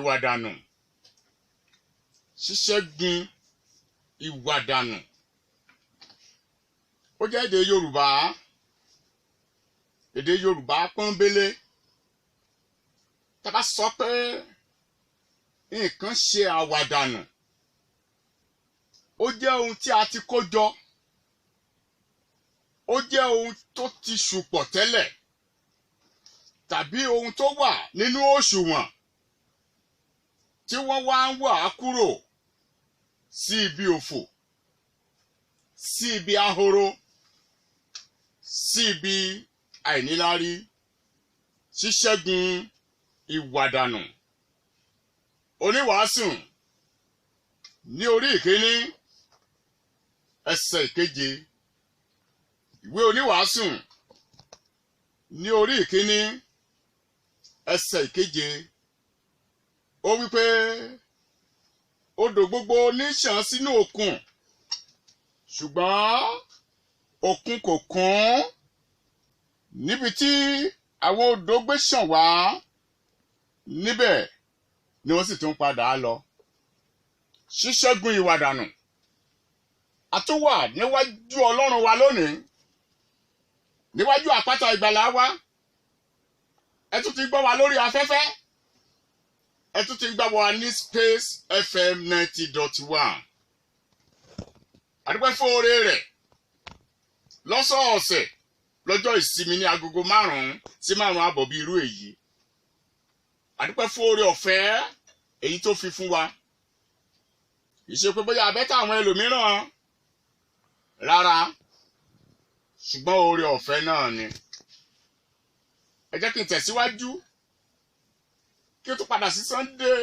ìwà dànù. Ṣíṣẹ́gun ìwà dànù. Ó jẹ́ èdè Yorùbá. Èdè Yorùbá pọ́nbélé. Tá bá sọ pé nǹkan ṣe àwàdànù, ó jẹ́ ohun tí a ti kó jọ. Ó jẹ́ ohun tó ti ṣùpọ̀ tẹ́lẹ̀, tàbí ohun tó wà nínú òṣùwọ̀n tí wọ́n wá ń wà á kúrò sí ibi òfò, sí ibi ahoro, sí ibi àìníláárí. Ṣíṣẹ́gun ìwà dànù. Oníwàásù ní orí ìkíní ẹsẹ̀ ìkeje. Ìwé Oníwàásù ní orí ìkíní ẹsẹ̀ ìkeje. Ó wí pé odò gbogbo ní ṣàn sínú òkun, ṣùgbọ́n òkun kò kún níbi tí àwọn odò gbé ṣàn wá, níbẹ̀ ni wọ́n sì tún padà lọ. Ṣíṣẹ́gun ìwà dànù. A tún wà níwájú Ọlọ́run wa lónìí, níwájú àpáta ìgbàlà wa. Ẹ tún ti gbọ́ wa lórí afẹ́fẹ́. Ẹ tún ti gbọ́ wa ní Space FM 90.1. A dúpẹ́ fún oore rẹ̀ lọ́sọ̀ọ̀sẹ̀ lọ́jọ́ ìsinmi ní agogo 5 sí 5:30 bí irú èyí. A dúpẹ́ fún oore ọ̀fẹ́ èyí tó fi fún wa. Ìṣe pé bóyá abẹ́tà àwọn ẹlòmíràn rárá, ṣùgbọ́n oore ọ̀fẹ́ náà ni. Ẹ jẹ́ kí n tẹ̀síwájú kí o tún padà sí Sunday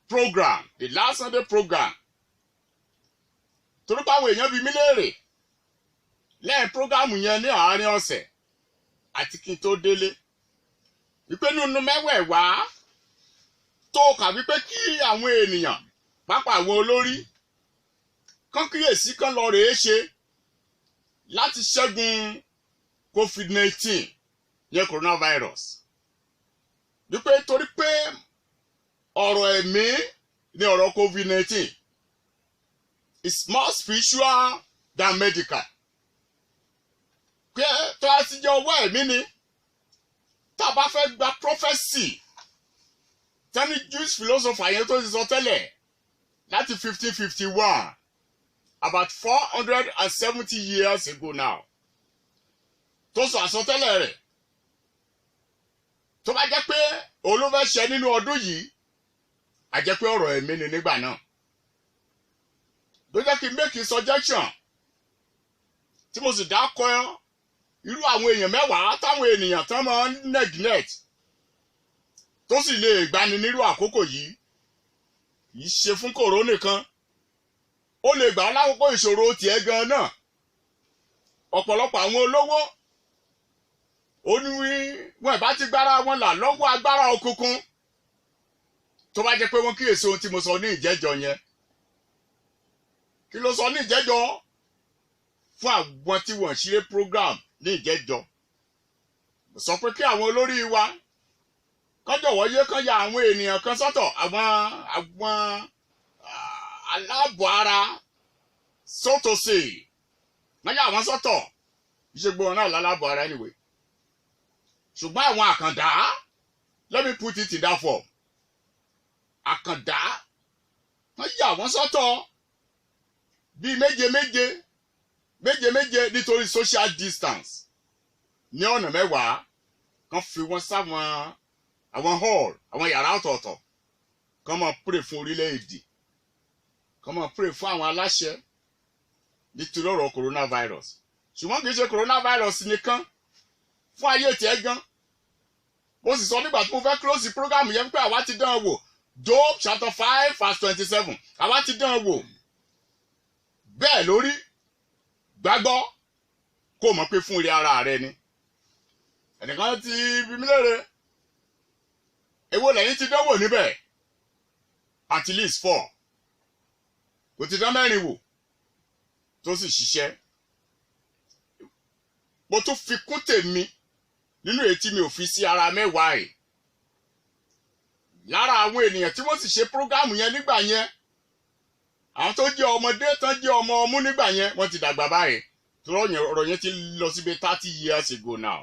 program, the last Sunday program. Torí pé àwọn èèyàn bi mí léèrè lẹ́yìn prógámù yẹn ní àárín ọ̀sẹ̀ àti kí n tó délé, wípé nínú mẹ́wẹ̀ẹ̀wá tó kà wípé kí àwọn ènìyàn pàápàá àwọn olórí kán kíyèsí kán lọ rèé ṣe láti ṣẹ́gun COVID-19 yẹn coronavirus. Wípé torí pé ọ̀rọ̀ ẹ̀mí ni ọ̀rọ̀ COVID-19 is more spiritual than medical. Pé tó a ti jẹ́ ọwọ́ ẹ̀mí ni, tá a bá fẹ́ gba prophecy tẹ́ni Jewish philosopher yẹn tó ti sọ tẹ́lẹ̀ láti 1551, about 470 years ago now, tó sọ àsọtẹ́lẹ̀ rẹ̀. Tó bá jẹ́ pé olúfẹ́ ṣe nínú ọdún yìí, a jẹ́ pé ọ̀rọ̀ ẹ̀mí ni nígbà náà. Ló jẹ́ kí n make a suggestion tí mo sì dákọ irú àwọn èèyàn 10 táwọn ènìyàn tán máa ń neglect tó sì lè gbani nírú àkókò yìí. Kì í ṣe fún kòró nìkan, ó lè gbà lákòókò ìṣòro tiẹ̀ gan náà. Ọ̀pọ̀lọpọ̀ àwọn olówó ó ní wọn ìbá ti gbára wọn là lọ́wọ́ agbára òkùnkùn, tó bá jẹ́ pé wọ́n kíyèsí ohun tí mo sọ ní ìjẹ́jọ́ yẹn. Kí ló sọ ní ìjẹ́jọ́ fún àwọn tí wọ́n ṣe program ní ìjẹ́jọ́? Mo sọ pé kí àwọn olórí wa kán jọ̀wọ́ yé kán ya àwọn ènìyàn kan sọ́tọ̀, àwọn aláàbọ̀ ara sótòsè, wọ́n yà wọ́n sọ́tọ̀. Ìṣègbè wọn náà lálábọ̀ ara anyway. Ṣùgbọ́n àwọn àkàndá, let me put it in that form. Àkàndá, wọ́n yà wọ́n sọ́tọ̀ bíi méje nítorí social distance ní ọ̀nà 10. Kán fi wọ́n sáwọn àwọn hall, àwọn yàrá ọ̀tọ̀ọ̀tọ̀. Kán máa pray fún orílẹ̀-èdè. Kán máa pray fún àwọn aláṣẹ nítorí ọ̀rọ̀ coronavirus. Ṣùgbọ́n kì í ṣe coronavirus nìkan, fún ayé tiẹ̀ gan. Mo sì sọ nígbà tí mo fẹ́ close the program yẹn pé àwa ti dán wò. Job chapter 5 verse 27. Àwa ti dán wò. Bẹ́ẹ̀ lórí, gbàgbọ́ kó mọ̀ pé fún ire ara rẹ ni. Ẹnìkan ti bi mí léèrè, èwo lẹ́yìn ti dánwò níbẹ̀? At least 4. Kò ti dán 4 wò tó sì ṣiṣẹ́. Mo tún fi kún tèmi nínú èyí tí mi ò fi sí ara 10 yìí. lára àwọn ènìyàn tí wọ́n sì ṣe prógámù yẹn nígbà yẹn àwọn tó jẹ́ ọmọdé tán jẹ́ ọmọ ọmú nígbà yẹn wọ́n ti dàgbà báyìí tó ọ̀rọ̀ yẹn ti lọ síbi 30 years ago now.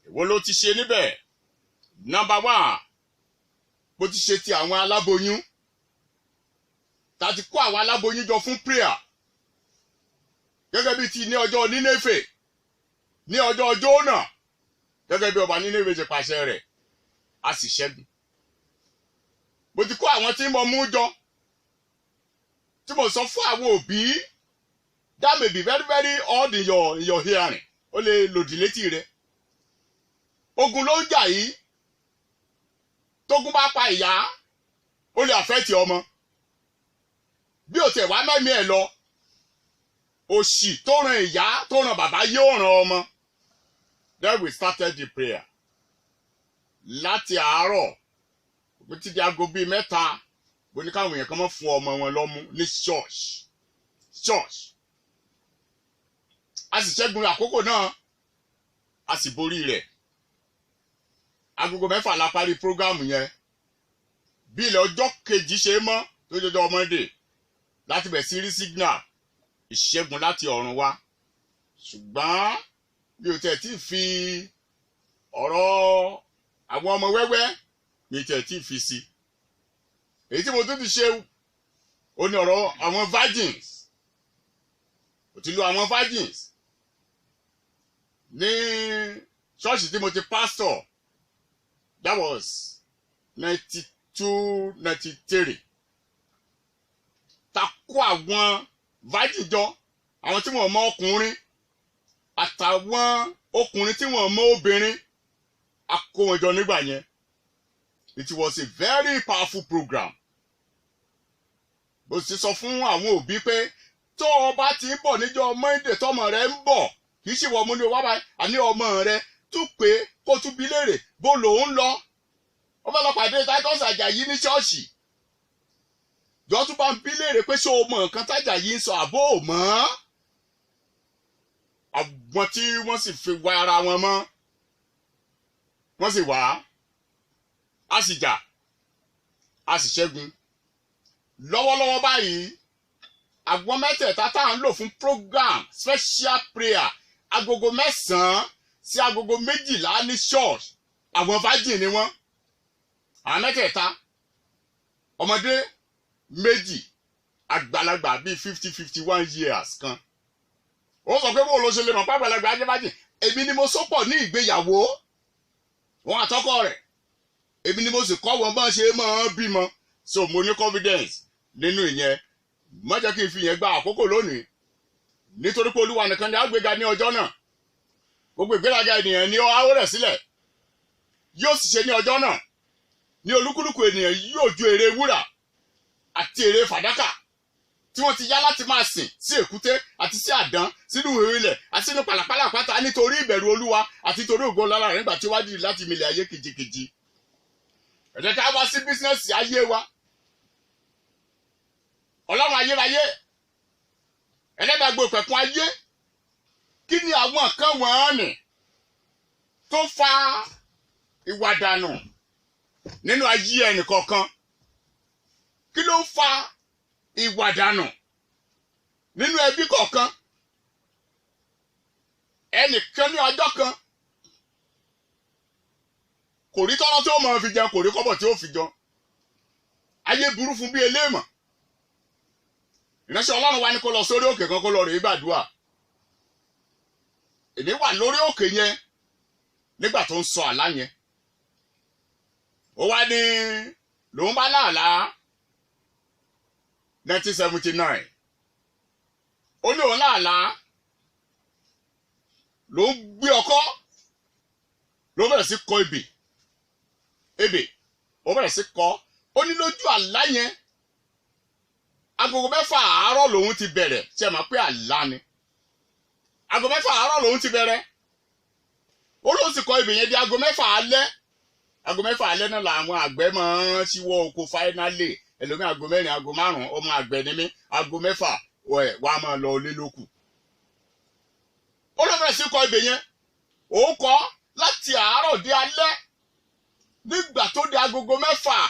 Èwo ló ti ṣe níbẹ̀? Number 1, bó ti ṣe ti àwọn aláboyún. Ta ti kó àwọn aláboyún jọ fún prayer. Gẹ́gẹ́ bí ti ní ọjọ́ Nínéfè, ní ọjọ́ Jónà, gẹ́gẹ́ bí ọba Nínéfè ṣe pàṣẹ rẹ̀, a sì ṣẹ́gun. Bó ti kó àwọn tí mo mú jọ, tí mo sọ fún àwọn òbí, that may be very very odd in your hearing. Ó lè lòdì létí rẹ̀. Ogun ló ń jà yìí. Tógun bá pa ìyá, ó lè affect ọmọ. Bí ó tẹ̀ wá mẹ́mí ẹ̀ lọ, òṣì tó ràn ìyá tó ràn bàbá yóò ràn ọmọ. Then we started the prayer. Láti àárọ̀, títí di aago bíi 3, bó ní káwọn èèyàn kan mọ́ fún ọmọ wọn lọ́mú ní church. A sì ṣẹ́gun àkókò náà, a sì borí rẹ̀. Agogo 4 la parí prógámù yẹn. Bí ilẹ̀ ọjọ́ kejì ṣe mọ́ tó jọjọ́ Monday láti bẹ̀ sí rí signal ìṣẹ́gun láti ọ̀run wá. Ṣùgbọ́n bí o tẹ̀ tí fi ọ̀rọ̀ àwọn ọmọ wẹ́wẹ́ mi tẹ̀ tí fi sí. Èyí tí mo tún ti ṣe ó ní ọ̀rọ̀ àwọn virgins. Mo ti lo àwọn virgins ní ṣọ́ọ̀ṣì tí mo ti pastor. That was 92-93. Ta kó àwọn virgin jọ, àwọn tí wọ́n mọ ọkùnrin àtàwọn ọkùnrin tí wọ́n mọ obìnrin, a kó wọn jọ nígbà yẹn. It was a very powerful program. Bó sì sọ fún àwọn òbí pé tó o bá ti ń bọ̀ níjọ́ Monday tọ́mọ rẹ ń bọ̀, kì í ṣe wọ́n mú ní wá báyìí, àní ọmọ rẹ tún pé kó tún bi léèrè bó lòun lọ. Ó fẹ́ lọ pàdé Titus Àjàyí ní ṣọ́ọ̀ṣì. Jọ tún bá ń bi léèrè pé ṣé o mọ nǹkan t'Àjàyí ń sọ àbó ò mọ̀? Àwọn tí wọ́n sì fi wá ara wọn mọ́, wọ́n sì wá, a sì jà, a sì ṣẹ́gun. Lọ́wọ́lọ́wọ́ báyìí, àwọn mẹ́tẹ̀ẹ̀ta tá à ń lò fún program special prayer agogo 9 sí agogo 12 ní church, àwọn virgin ni wọ́n. Àwọn mẹ́tẹ̀ẹ̀ta, ọmọdé 2, àgbàlagbà bíi 50-51 years kan. Ó sọ pé bó ló ṣe lè mọ̀ pé àgbàlagbà ajẹ́ virgin. Èmi ni mo sopọ̀ ní ìgbéyàwó wọn àtọkọ rẹ̀. Èmi ni mo sì kọ́ wọn bá ṣe máa bímọ. So mo ní confidence nínú ìyẹn. Má jẹ́ kí n fi yẹn gba àkókò lónìí. Nítorí pé Olúwa nìkan ni a gbéga ní ọjọ́ náà. Gbogbo ìgbéraga ènìyàn ni ó rẹ̀ sílẹ̀. Yóò sì ṣe ní ọjọ́ náà. Ní olúkúlùkù ènìyàn yóò ju ère wúrà àti ère fàdákà tí wọ́n ti yá láti máa sìn sí èkúté àti sí àdán sínú ihò ilẹ̀ àti sínú pàlàpàlà àpáta nítorí ìbẹ̀rù Olúwa àti torí ògo lára rẹ̀ nígbà tí ó wá dìde láti milẹ̀ ayé kejìkejì. Ẹ jẹ́ ká wá sí bísínẹ́sì ayé wa. Ọlọ́run ayérayé, ẹlẹ́dàgbò ìpẹ̀kun ayé, kí ni àwọn nǹkan wọ̀nyí tó fa ìwà dànù nínú ayé ẹnìkọ̀ọ̀kan? Kí ló ń fa ìwà dànù nínú ẹbí kọ̀ọ̀kan? Ẹnìkan ní ọjọ́ kan kò rí tọ́rọ́ tí ó máa fi jẹun, kò rí kọ́bọ̀ tí ó fi jọ. Ayé burú fún bí eléèmọ̀. Ìránṣẹ́ Ọlọ́run wa ní kó lọ sórí òkè kan kó lọ rèé gbàdúrà. Èmi wà lórí òkè yẹn nígbà tó ń sọ àlá yẹn. Ó wá ní lòun bá láàlá 1979. Ó ní òun láàlá ló ń gbé ọkọ́ ló bẹ̀rẹ̀ sí kọ ebè ó bẹ̀rẹ̀ sí kọ. Ó ní lójú àlá yẹn agogo 6 àárọ̀ lòun ti bẹ̀rẹ̀. Ṣé ẹ mọ̀ pé àlá ni? Agogo 6 àárọ̀ lòun ti bẹ̀rẹ̀. Ó ló sì kọ ebè yẹn di agogo 6 alẹ́. Agogo 6 alẹ́ náà làwọn àgbẹ̀ máa ń ṣíwọ́ oko fáínálì. Ẹlòmíì agogo 4, agogo 5, ọmọ àgbẹ̀ ni mí. Agogo 6 wàá máa lọ ilé lókù. Ó ló bẹ̀rẹ̀ sí kọ ebè yẹn. Òun kọ láti àárọ̀ dé alẹ́. nígbà tó di agogo 6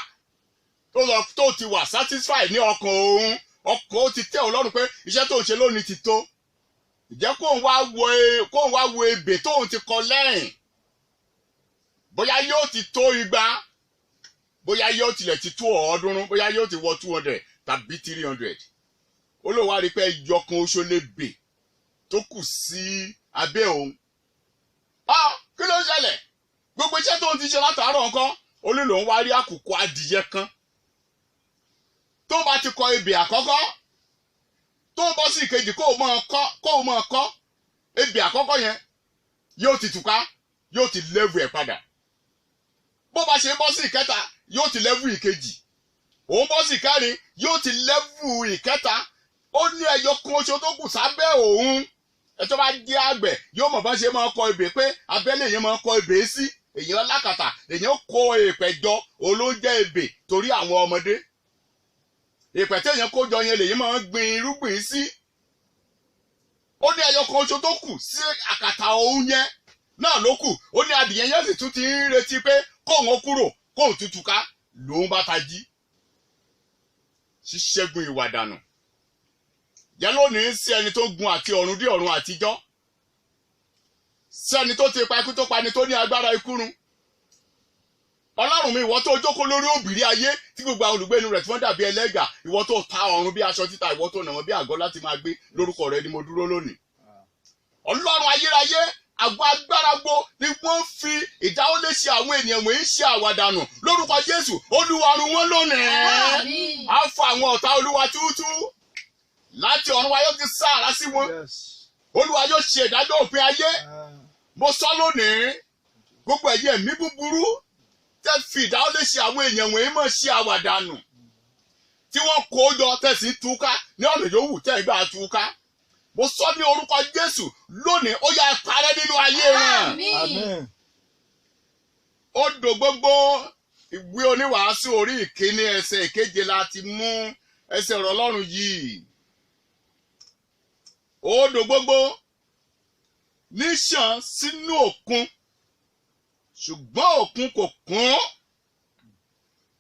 tó ti wà satisfied ní ọkàn òun, ọkàn ó ti tẹ́ Ọlọ́run pé iṣẹ́ tó ń ṣe lónìí ti tó. Ìjẹ́ kóun wá wo ebè tóun ti kọ lẹ́yìn. Bóyá yóò ti tó 200, bóyá yóò tilẹ̀ ti tó 300, bóyá yóò ti wọ 200 tàbí 300. Ó lóun wá rí pé ìjọkan oṣó lè bè tó kù sí abẹ́ òun. Kí ló ń ṣẹlẹ̀? Gbogbo iṣẹ́ tóun ti ṣe látàárọ̀ nǹkan, ó lè lòun wá rí àkùkọ adìyẹ kan. Tó bá ti kọ ebè àkọ́kọ́, tó ń bọ́ sí ìkejì kó o mọ̀ kọ́, ebè àkọ́kọ́ yẹn yóò ti túká, yóò ti lẹ́vù ẹ̀ padà. Bó bá ṣe bọ́ sí ìkẹta, yóò ti lẹ́vù ìkejì. Òun bọ́ sí ìkẹrin, yóò ti lẹ́vù ìkẹta. Ó ní ẹyọ kan oṣù tó kù sábẹ́ òun. Ẹ tó bá jẹ́ àgbẹ̀ yóò mọ̀ bá ṣe máa kọ ebè pé abẹ́lé yẹn máa kọ ebè sí. Èyàn lákàtà, èyàn kó èèpẹ̀ jọ olóúnjẹ ebè torí àwọn ọmọdé. Èèpẹ̀ tí èyàn kó jọ yẹn lèyàn máa ń gbin irúgbìn sí. Ó ní ẹyọ kan oṣù tó kù sí àkàtà òun yẹn náà ló kù. Ó ní adìyẹ yẹn sì tún ti ń retí pé kóun ó kúrò, kóun tútù ká lòun bá tají. Ṣíṣẹ́gun ìwà dànù. Jẹ́ lónìí sí ẹni tó gun àti ọ̀run dé ọ̀run àtijọ́. Sí ẹni tó ti pa ikú tó pani tó ní agbára ikú run. Ọlọ́run mi, ìwọ tó jókòó lórí òbìrí ayé tí gbogbo àwọn olùgbé inú rẹ̀ tí wọ́n dàbí ẹlẹ́gà, ìwọ tó ta ọ̀run bí aṣọ títa, ìwọ tó nà wọ́n bí àgọ́ láti máa gbé, lórúkọ rẹ ni mo dúró lónìí. Ọlọ́run ayérayé, àgọ́ agbára gbó ni wọ́n fi ìdáwọ́lé ṣe àwọn ènìyàn wọ̀nyí ṣe àwàdànù. Lórúkọ Jésù, Olúwa run wọ́n lónìí. Á fọ àwọn ọ̀tá Olúwa túútú. Láti ọ̀run wa yóò ti sáàrá sí wọn. Olúwa yóò ṣe ìdájọ́ òpin ayé. Mo sọ lónìí, gbogbo ẹ̀yin ẹ̀mí búburú tẹ́ fi ìdáwọ́lé ṣe àwọn èèyàn wọ̀nyí mọ̀ ṣe àwàdànù. Tí wọ́n kó jọ tẹ̀sí túká ní ọ̀nà yòówù tẹ́ ìgbà túká. Mo sọ ní orúkọ Jésù lónìí, ó yá parẹ́ nínú ayé wọn. Odò gbogbo ìwé oníwàásù orí 1 ẹsẹ̀ 7 láti mú ẹsẹ̀ ọ̀rọ̀ Ọlọ́run yìí. Odò gbogbo níṣàn sínú òkun, ṣùgbọ́n òkun kò kún.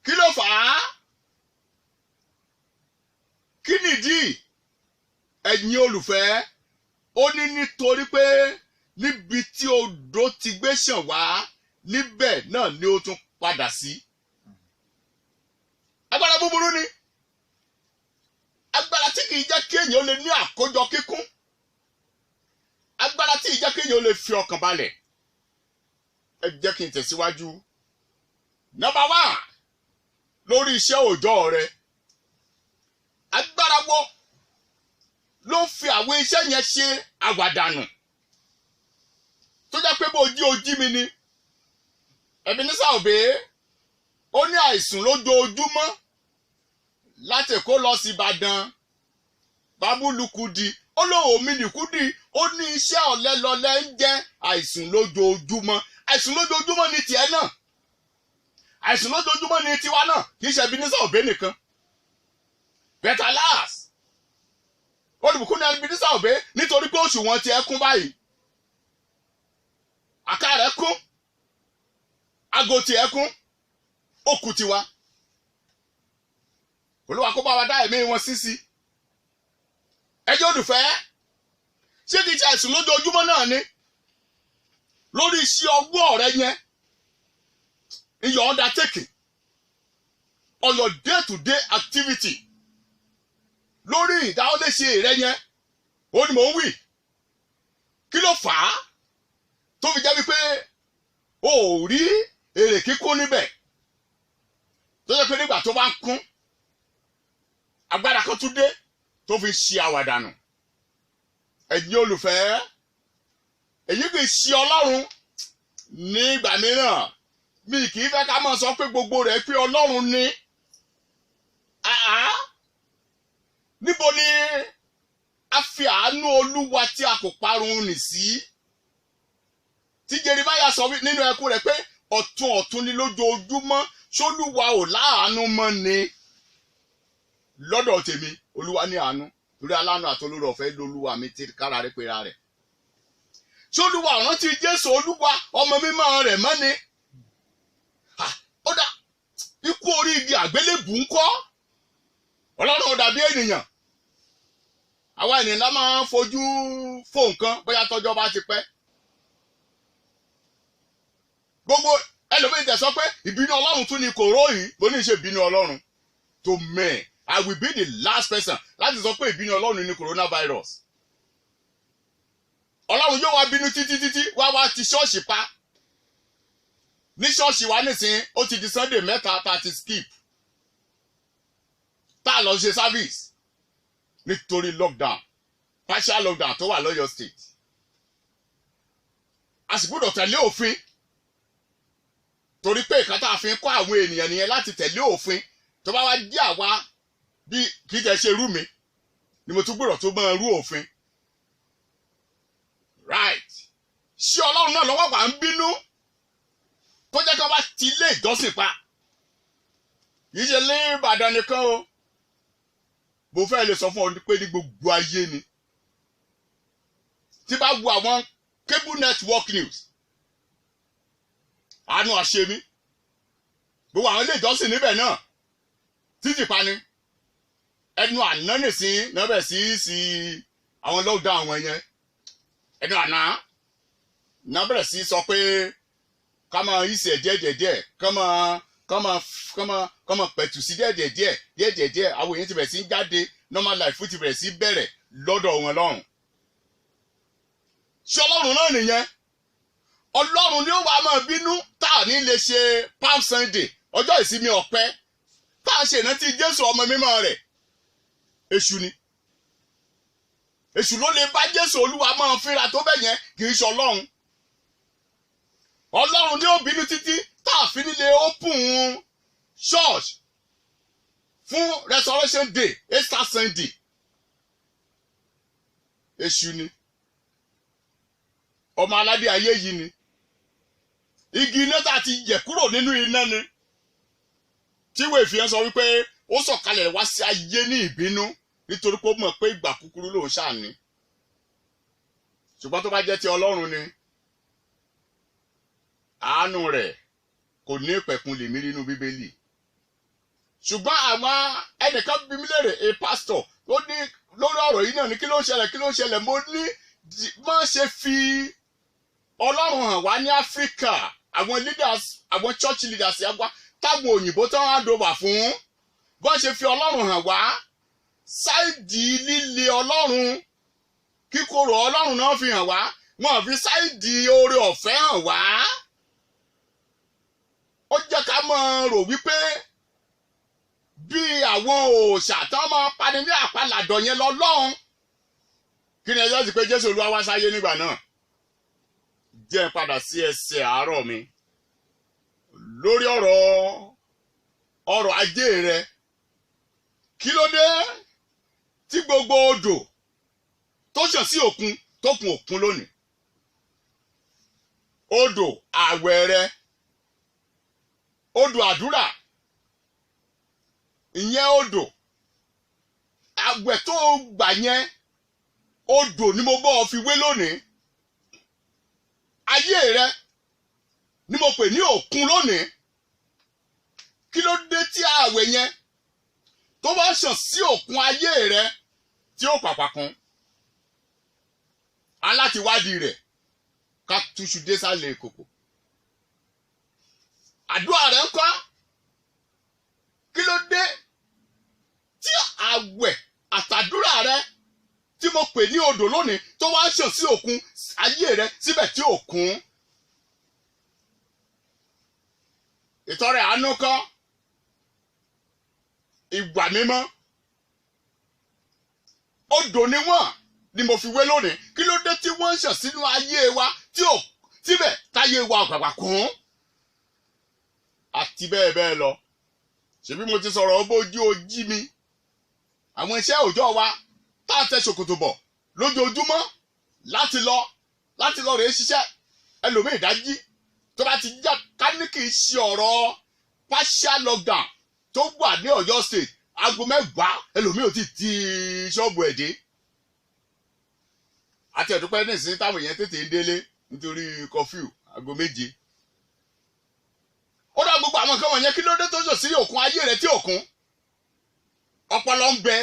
Kí ló fà á? Kí nìdí? Ẹ̀yin olùfẹ́, ó ní nítorí pé níbi tí odò ti gbé ṣàn wá, níbẹ̀ náà ni ó tún padà sí. Agbára búburú ni. Agbára tí kìí jẹ́ kí èèyàn lè ní àkójọ kíkún. Agbára tí kìí jẹ́ kí èèyàn lè fi ọkàn balẹ̀. Ẹ jẹ́ kí n tẹ̀síwájú. Number 1, lórí iṣẹ́ òòjọ́ rẹ. Agbára wo ló fi àwọn iṣẹ́ yẹn ṣe àwàdànù? Tó jẹ́ pé bó jí mi ni. Ebenezer Obey, ó ní àìsùn lójoojúmọ́ láti Èkó lọ sí Ìbàdàn. Babúlùkùdì, ó lóun mi nìkúdì, ó ní iṣẹ́ ọ̀lẹ lọlẹ ń jẹ́ àìsùn lójoojúmọ́. Àìsùn lójoojúmọ́ ni tiẹ̀ náà. Àìsùn lójoojúmọ́ ni tiwa náà, kì í ṣe Ebenezer Obey nìkan. Better last. Olùbùkún ní Ebenezer Obey nítorí pé òṣùwọ̀n tiẹ̀ kún báyìí. Àká rẹ̀ kún. Ago tiẹ̀ kún. Ó kù tiwa. Olúwa kó bá wa dá ẹ̀mí wọn sí. Ẹjọ́ olùfẹ́, ṣé kìí ṣe àìsùn lójoojúmọ́ náà ni? Lórí iṣẹ́ ọwọ́ rẹ yẹn, in your undertaking, on your day-to-day activity, lórí ìdáwọ́léṣe rẹ yẹn, ó ní mò ń wí. Kí ló fà á tó fi jẹ́ wípé o ò rí èrè kíkún níbẹ̀? Tó jẹ́ pé nígbà tó bá ń kún, agbára kan tún dé tó fi ṣe àwàdànù. Ẹ̀yin olùfẹ́, èyí kì í ṣe Ọlọ́run. Nígbà mìíràn, mi kì í fẹ́ ká máa sọ pé gbogbo rẹ̀ pé Ọlọ́run ni. Níbo ni a fi àánú Olúwa tí a kò parun nì sí? Tí Jeremáyà sọ nínú ẹkún rẹ̀ pé ọ̀tun ni lójoojúmọ́, ṣ'Olúwa ò láàánú mọ́ ni? Lọ́dọ̀ tèmi, Olúwa ní àánú, torí aláàánú àti olóore ọ̀fẹ́ lolúwa mi ti kára rẹ̀ pera rẹ̀. Ṣ'Olúwa rántí Jésù Olúwa ọmọ mímọ́ rẹ̀ mọ́ ni? ikú orí igi àgbélébù ńkọ́? Ọlọ́run ò dàbí ènìyàn. Àwa ènìyàn la máa ń fojú fo nǹkan bóyá tọ́jọ́ bá ti pẹ́. Gbogbo ẹlòmíì tẹ̀ sọ pé ìbínú Ọlọ́run tún ni kòró yìí. Mo ní ṣe ìbínú Ọlọ́run. To me, I will be the last person láti sọ pé ìbínú Ọlọ́run ni coronavirus. Ọlọ́run yóò wá bínú títí wá ti ṣọ́ọ̀ṣì pa. Ní ṣọ́ọ̀ṣì wa nísìnyí ó ti di Sunday mẹ́ta tá a ti skip. Tá a lọ ṣe service nítorí lockdown, partial lockdown tó wà lọ́yọ̀ state. A sì gbọ́dọ̀ tẹ̀lé òfin. Torí pé ìkan tá a fi ń kọ́ àwọn ènìyàn nìyẹn láti tẹ̀lé òfin. Tó bá wá jẹ́ àwa bí kì í jẹ́ ṣe rú mi ni mo tún gbọ́dọ̀ tó máa rú òfin. Right. Ṣé Ọlọ́run náà lọ́wọ́ wà ń bínú tó jẹ́ kí wọ́n bá ti ilé ìjọsìn pa? Kì í ṣe ní Ìbàdàn nìkan o. Mo fẹ́ lè sọ fún ọ pé ní gbogbo ayé ni. Tí bá wo àwọn cable network news, àánú àṣemí. Gbogbo àwọn ilé ìjọsìn níbẹ̀ náà títì pa ni. Ẹnu àná nìsín náà bẹ̀ sí àwọn lockdown àwọn yẹn. Ẹnu àná náà bẹ̀rẹ̀ sí sọ pé ká máa yí sí díẹ̀díẹ̀ ká máa pẹ̀tù sí díẹ̀díẹ̀ àwọn èèyàn ti bẹ̀rẹ̀ sí jáde normal life ti bẹ̀rẹ̀ sí bẹ̀rẹ̀ lọ́dọ̀ wọn lọ́rùn. Ṣé Ọlọ́run náà nìyẹn? Ọlọ́run ni ó wá máa bínú tá à ní lè ṣe Palm Sunday ọjọ́ ìsinmi ọ̀pẹ tá à ń ṣe ìrántí Jésù ọmọ mímọ́ rẹ̀. Èṣù ni. Èṣù ló lè bá Jésù Olúwa máa fínra tó bẹ́ẹ̀ yẹn kì í ṣe Ọlọ́run. Ọlọ́run ni ó bínú títí tá a fi nílé open church fún Resurrection Day, Easter Sunday. Èṣù ni. Ọmọ aládé ayé yìí ni. Igi iná tá a ti yẹ̀ kúrò nínú iná ni. Tí ìwé ìfihàn sọ wípé ó sọ̀kalẹ̀ wá sí ayé ní ìbínú nítorí pé ó mọ̀ pé ìgbà kúkúrú lòun ṣàní. Ṣùgbọ́n tó bá jẹ́ ti Ọlọ́run ni, àánú rẹ̀ kò ní ìpẹ̀kun lèmi nínú Bíbélì. Ṣùgbọ́n àwọn ẹnìkan bí mi léèrè a pastor ló ní lórí ọ̀rọ̀ yìí náà ní kí ló ń ṣẹlẹ̀ mo ní má ṣe fi Ọlọ́run hàn wá ní Áfíríkà. Àwọn leaders, àwọn church leaders yàgbá táwọn òyìnbó tán hand over fún bọ́n ṣe fi Ọlọ́run hàn wá sáìdì líle Ọlọ́run kíkorò Ọlọ́run náà fi hàn wá wọn fi sáìdì oore ọ̀fẹ́ hàn wá. Ó jẹ́ ká máa rò wípé bí àwọn òòṣà tán máa pani ní àpàlàdọ̀ yẹn lọ́lọ́run. Kí ni ẹjọ́ ti pé Jésù Olúwa wá sáyé nígbà náà? Jẹ́ n padà sí ẹsẹ̀ àárọ̀ mi lórí ọrọ̀ ajé rẹ. Kí ló dé tí gbogbo odò tó ṣàn sí òkun tó kún òkun lónìí? Odò àwẹ̀ rẹ, odò àdúrà, ìyẹn odò àwẹ̀ tó gbà yẹn odò ni mo bọ́ ọ fi wé lónìí. Ayé rẹ ni mo pè ní òkun lónìí. Kí ló dé tí àwẹ̀ yẹn tó bá ṣàn sí òkun ayé rẹ tí ó pàpà kan? Aláti wádìí rẹ̀ ká túṣu désàlẹ̀ ìkòkò. Àdúrà rẹ̀ ń kọ́. Kí ló dé tí àwẹ̀ àtàdúrà rẹ tí mo pè ní odò lónìí tó wá ṣàn sí òkun ayé rẹ síbẹ̀ tí ò kún? Ìtọrẹ àánú kọ́, ìgbà mímọ́, odò ni wọ́n ni mo fi wé lónìí. Kí ló dé tí wọ́n ń ṣàn sínú ayé wa tí ò síbẹ̀ táyé wa ọ̀gbàgbà kún? Àti bẹ́ẹ̀ bẹ́ẹ̀ lọ. Ṣebí mo ti sọ̀rọ̀ bójú ojí mi. Àwọn iṣẹ́ òòjọ́ wa tá a tẹ ṣòkòtò bọ̀ lójoojúmọ́ láti lọ rèé ṣiṣẹ́. Ẹlòmíì ìdájí tó bá ti já ká ní kì í ṣe ọ̀rọ̀ partial lockdown tó wà ní Ọ̀yọ́ state aago 10 ẹlòmíì ò ti ṣọ́ọ̀bù ẹ̀ dé. Àti ẹ̀dúpẹ́ nísìnyí táwọn èèyàn tètè ń délé nítorí curfew aago 7. ó dá gbogbo àwọn nǹkan wọ̀nyẹn kí ló dé tó sọ sí òkun ayé rẹ tí òkun ọpọlọ ń bẹ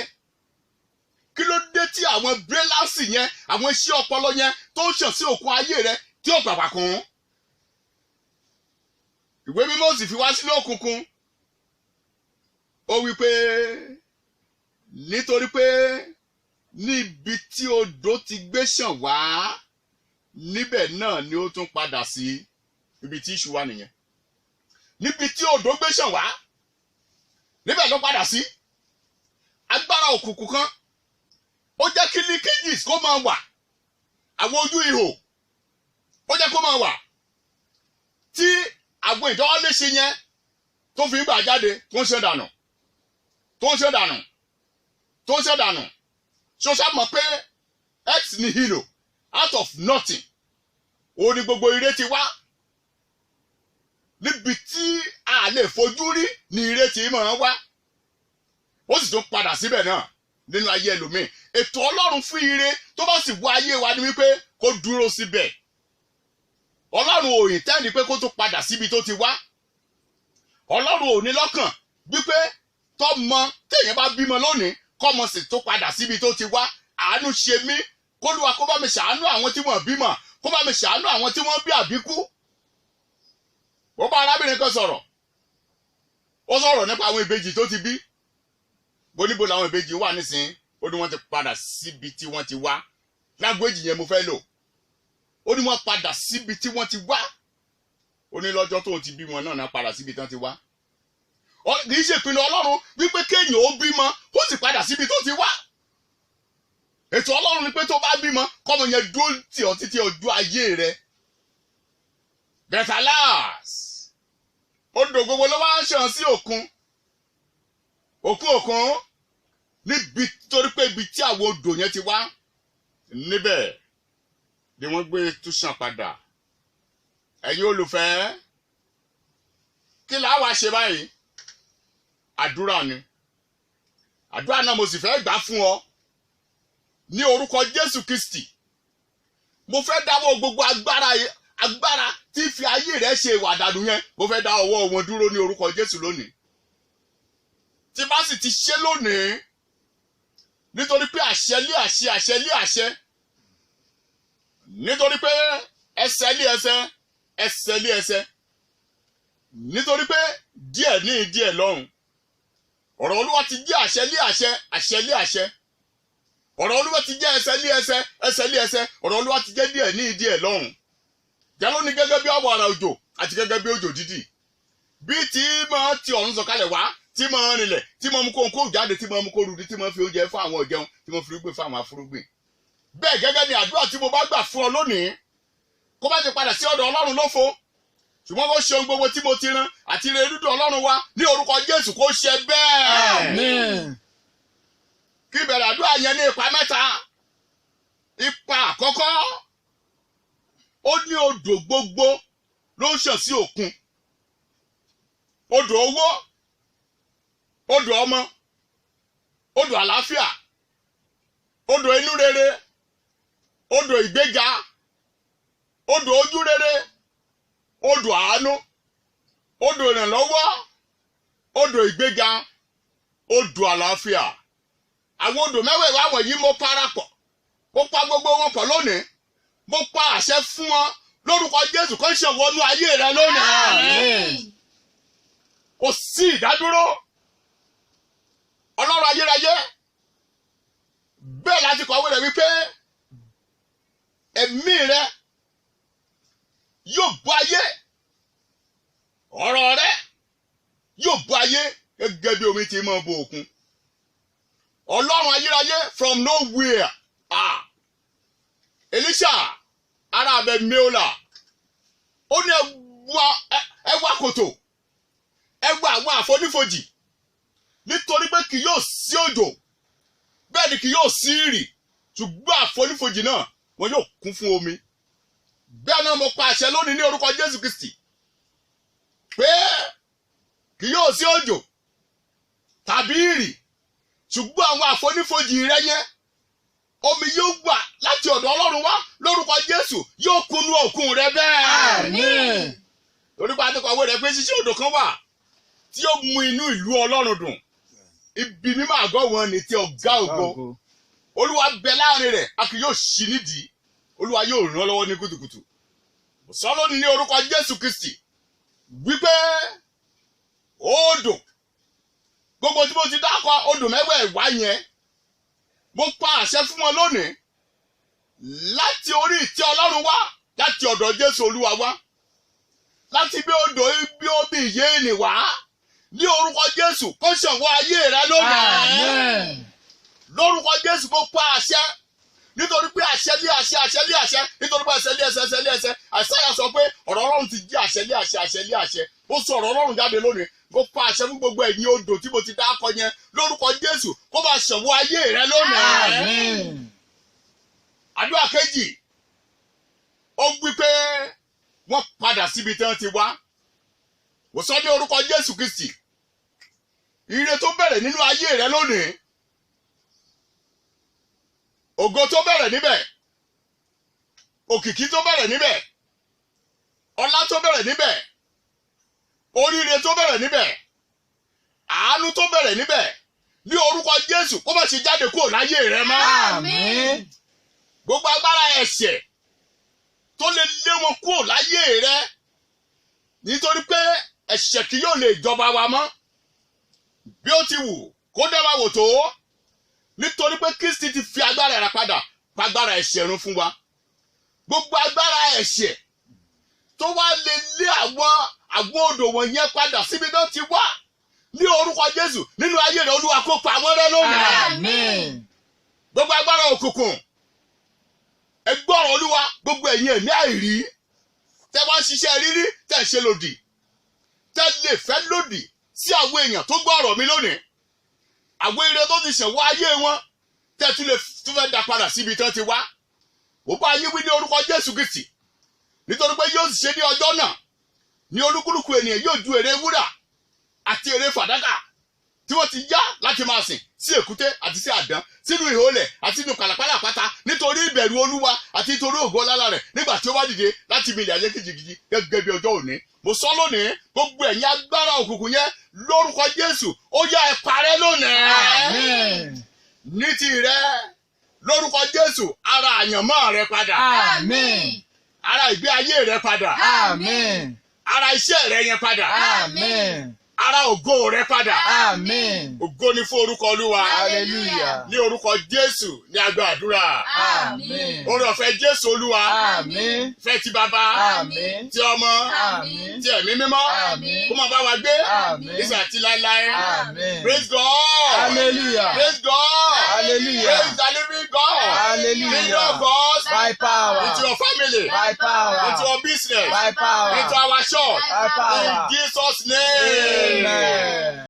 kí ló dé tí àwọn bírélásì yẹn àwọn iṣẹ́ ọpọlọ yẹn tó ń sàn sí òkun ayé rẹ tí ò pàpà kún ìwé mímọ́ sì fi wá sínú òkùnkùn ó wí pé nítorí pé níbi tí odò ti gbé ṣàn wá níbẹ̀ náà ni ó tún padà sí ibi tí ìṣù wà nìyẹn níbi tí odò gbé ṣàn wá níbẹ̀ ló padà sí agbára òkùnkùn kan ó jẹ́ kí leakages kó máa wà àwọn ojú ihò ó jẹ́ kó máa wà tí àwọn ìdánwò léṣe yẹn tó fi ń gbà jáde tó ń ṣe dànù ṣoṣà mọ̀ pé ex nihilo out of nothing òun ni gbogbo ire ti wá níbi tí a lè fojú rí ni ire ti máa wá ó sì tún padà síbẹ̀ náà nínú ayé ẹlòmíì ètò Ọlọ́run fún ire tó bá sì wọ ayé wa ni wípé kó dúró síbẹ̀ Ọlọ́run ò intend pé kó tún padà síbi tó ti wá Ọlọ́run ò ní lọ́kàn wípé tọ́mọ téèyàn bá bímọ lónìí kọ́mọ sì tó padà síbi tó ti wá àánú ṣe mí kólúwa kó bá mi ṣàánú àwọn tí wọ́n bímọ kó bá mi ṣàánú àwọn tí wọ́n bí àbíkú ó bá arábìnrin kan sọ̀rọ̀ ó sọ̀rọ̀ nípa àwọn ìbejì tó ti bí bó níbo làwọn ìbejì wà nísìnyí ó ní wọ́n ti padà síbi tí wọ́n ti wá lágbèjì yẹn mo fẹ́ lò ó ní wọ́n padà síbi tí wọ́n ti wá ó ní lọ́jọ́ tóun ti bímọ náà padà síbi tí wọ́n ti wá kì í ṣe ìpinnu Ọlọ́run wípé kéèyàn ó bímọ ó sì padà síbi tó ti wá ètò Ọlọ́run ni pé tó bá bímọ kọ́mọ yẹn dúró tì ọ́ títí ọjọ́ ayé rẹ bẹ̀tàlás odò gbogbo ló wá ń ṣàn sí òkun níbi torí pé ibi tí àwọn odò yẹn ti wá níbẹ̀ ni wọ́n gbé túṣàn padà ẹ̀yin olùfẹ́ kí la wá ṣe báyìí àdúrà ni àdúrà náà mo sì fẹ́ gbà fún ọ ní orúkọ Jésù Kristi mo fẹ́ dáwọ́ gbogbo agbára tí fi ayé rẹ ṣe ìwà àdàlù yẹn mo fẹ́ dá ọwọ́ wọn dúró ní orúkọ Jésù lónìí tí bá sì ti ṣe lónìí nítorí pé àṣẹ lé àṣẹ nítorí pé ẹsẹ̀ lé ẹsẹ̀ nítorí pé díẹ̀ ní díẹ̀ lọ́run ọ̀rọ̀ Olúwa ti jẹ́ àṣẹ lé àṣẹ ọ̀rọ̀ Olúwa ti jẹ́ ẹsẹ̀ lé ẹsẹ̀ ọ̀rọ̀ Olúwa ti jẹ́ díẹ̀ ní díẹ̀ lọ́run jẹ́ lónìí gẹ́gẹ́ bí àwọ̀ àrà òjò àti gẹ́gẹ́ bí òjò dídì bí tí máa ti ọ̀run sọ̀kalẹ̀ wá tí máa rinlẹ̀ tí máa mú kó jáde tí máa mú kó rudi tí máa fi oúnjẹ fún àwọn ọ̀jẹun tí máa fi rúgbìn fún àwọn afúrúgbìn bẹ́ẹ̀ gẹ́gẹ́ ni àdúrà tí mo bá gbà fún ọ lónìí kó bá ti padà sí ọ̀dọ̀ Ọlọ́run lófo ṣùgbọ́n kó ṣe ohun gbogbo tí mo ti rán àti ire dúdú Ọlọ́run wa ní orúkọ Jésù kó ṣe bẹ́ẹ̀. Àmín. Kí ìbẹ̀rẹ̀ àdúrà yẹn ní ipa mẹ́ta. Ipa àkọ́kọ́ ó ní odò gbogbo ló ń ṣàn sí òkun. Odò owó, odò ọmọ, odò àlàáfíà, odò inú rere, odò ìgbéga, odò ojú rere, odò àánú, odò ìrànlọ́wọ́, odò ìgbéga, odò àlàáfíà. Àwọn odò mẹ́wẹ̀ẹ̀wá wọ̀nyí mo parapọ̀, mo pa gbogbo wọn pọ̀ lónìí, mo pa àṣẹ fún wọn lórúkọ Jésù kó ṣe wọnú ayé rẹ lónìí. Àmín. Kò sí ìdádúró. Ọlọ́run ayérayé bẹ́ẹ̀ láti kọ̀wé rẹ̀ wípé ẹ̀mí rẹ yóò bọ́ ayé ọ̀rọ̀ rẹ yóò bọ́ ayé gẹ́gẹ́ bí omi ti máa bo òkun. Ọlọ́run ayérayé from nowhere Elisha ara abẹ meola ó ní ẹwà kòtò ẹwà àwọn àfonífojì nítorí pé kì yóò sí òjò bẹ́ẹ̀ ni kì yóò sí ìrì ṣùgbọ́n àfonífojì náà wọn yóò kún fún omi. Bẹ́ẹ̀ náà mo pa àṣẹ lónìí ní orúkọ Jésù Kristi pé kì yóò sí òjò tàbí ìrì ṣùgbọ́n àwọn àfonífojì rẹ yẹn omi yóò gbà láti ọ̀dọ̀ Ọlọ́run wá lórúkọ Jésù yóò kúnnú òkun rẹ bẹ́ẹ̀. Àmín. torí pé àti kọ̀wé rẹ̀ pé ṣíṣe odò kan wà tí ó mú inú ìlú Ọlọ́run dùn. Ibi mímọ́ àgọ́ wọn ní ti ọ̀gá ògo. Olúwa bẹ láàrin rẹ̀, a kì yóò ṣí nídìí. Olúwa yóò ràn lọ́wọ́ ní kùtùkùtù. Mo sọ lónìí ní orúkọ Jésù Kristi wípé odò gbogbo tí mo ti dákọ̀ odò mẹ́wẹ̀ẹ̀wá yẹn, mo pa àṣẹ fún wọn lónìí láti orí ìtẹ́ Ọlọ́run wá, láti ọ̀dọ̀ Jésù Olúwa wá, láti bí odò ibi omi ìyè ènì wá, ní orúkọ Jésù kó ṣàn wọ ayé rẹ lónìí. Lórúkọ Jésù mo pa àṣẹ, nítorí pé àṣẹ lé àṣẹ, nítorí pé àṣẹ lé ẹsẹ̀. Àìsáyà sọ pé ọ̀rọ̀ Ọlọ́run ti jẹ́ àṣẹ lé àṣẹ. Ó sọ ọ̀rọ̀ Ọlọ́run jáde lónìí. Mo pa àṣẹ fún gbogbo ẹ̀yin odò tí mo ti dákọ yẹn, lórúkọ Jésù kó máa ṣàn wọ ayé rẹ lónìí. Àdúrà kejì, ó wí pé wọ́n padà síbi tí wọ́n ti wá. Mo sọ ní orúkọ Jésù Kristi, ire tó bẹ̀rẹ̀ nínú ayé rẹ lónìí, ògo tó bẹ̀rẹ̀ níbẹ̀, òkìkí tó bẹ̀rẹ̀ níbẹ̀, ọlá tó bẹ̀rẹ̀ níbẹ̀, oríire tó bẹ̀rẹ̀ níbẹ̀, àánú tó bẹ̀rẹ̀ níbẹ̀, ní orúkọ Jésù kó má ṣe jáde kúrò láyé rẹ mọ́. Àmín. Gbogbo agbára ẹ̀ṣẹ̀ tó lè lé wọn kúrò láyé rẹ, nítorí pé ẹ̀ṣẹ̀ kì yóò lè jọba wa mọ́ bí ó ti wù kó dá wa wò tó, nítorí pé Kristi ti fi agbára rẹ̀ padà pàgbára ẹ̀ṣẹ̀ run fún wa. Gbogbo agbára ẹ̀ṣẹ̀ tó wá lè lé àwọn odò wọ̀nyẹn padà síbi tó ti wá, ní orúkọ Jésù nínú ayé rẹ̀ Olúwa kó pa wọ́n rẹ́ lónìí. Àmín. Gbogbo agbára òkùnkùn, ẹ gbọ́rọ̀ Olúwa, gbogbo ẹ̀yin ẹ̀mí àìrí tẹ́ wá ń ṣiṣẹ́ rírí, tẹ́ ń ṣe lòdì, tẹ́ lè fẹ́ lòdì sí àwọn èèyàn tó gbọ́rọ̀ mi lónìí. Àwọn ire tó ti ṣẹ̀wọ́ ayé wọn, tẹ́ tún fẹ́ dá padà síbi tí wọ́n ti wá. Ó bá yín wí ní orúkọ Jésù Kristi, nítorí pé yóò ṣe ní ọjọ́ náà, ní olúkúlùkù ènìyàn yóò ju ère wúrà àti ère fàdákà tí wọ́n ti yá láti máa sìn sí èkúté àti sí àdán, sínú ìhòòlẹ̀ àti sínú kàlàpàlà àpáta, nítorí ìbẹ̀rù Olúwa àti nítorí ògo ọlá rẹ̀ nígbà tí ó bá dìde láti mi ilẹ̀ ayé kìjìkìjì gẹ́gẹ́ bí ọjọ́ òní. Mo sọ lónìí, gbogbo ẹ̀yin agbára òkùnkùn yẹn, lórúkọ Jésù ó yá ẹ parẹ́ lónìí. Àmín. Ní tirẹ, lórúkọ Jésù, ara àyànmọ́ rẹ padà. Àmín. Ara ìgbé ayé rẹ padà. Àmín. Ara iṣẹ́ rẹ yẹn padà. Àmín. Ara ògo rẹ padà. Àmín. Ògo ni fún orúkọ Olúwa. Hallelujah. Ní orúkọ Jésù ní a gba àdúrà. Àmín. Oore ọ̀fẹ́ Jésù Olúwa. Àmín. Fẹ́ ti bàbá. Àmín. Ti ọmọ. Àmín. Ti ẹ̀mí mímọ́. Àmín. Kó máa bá wa gbé. Àmín. Nígbà tí láéláé. Àmín. Praise God. Hallelujah. Praise God. Hallelujah. Praise the living God. Hallelujah. In your cause. By power. Into your family. By power. Into your business. By power. Into our church. By power. In Jesus' name. Amen.